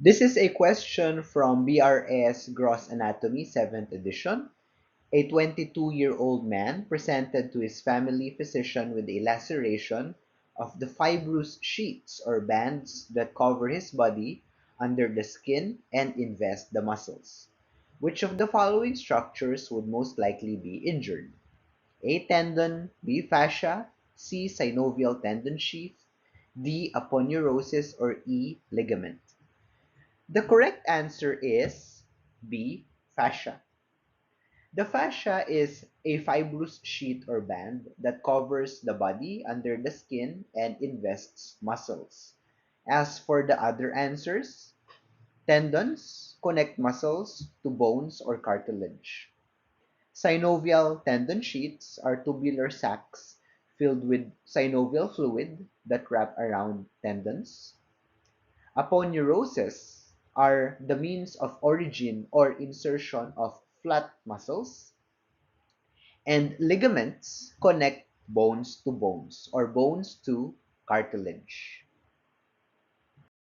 This is a question from BRS Gross Anatomy 7th edition. A 22-year-old man presented to his family physician with a laceration of the fibrous sheets or bands that cover his body under the skin and invest the muscles. Which of the following structures would most likely be injured? A. Tendon, B. Fascia, C. Synovial tendon sheath, D. Aponeurosis, or E. Ligament. The correct answer is B. Fascia. The fascia is a fibrous sheet or band that covers the body under the skin and invests muscles. As for the other answers, tendons connect muscles to bones or cartilage. Synovial tendon sheets are tubular sacs filled with synovial fluid that wrap around tendons. Aponeurosis are the means of origin or insertion of flat muscles, and ligaments connect bones to bones or bones to cartilage.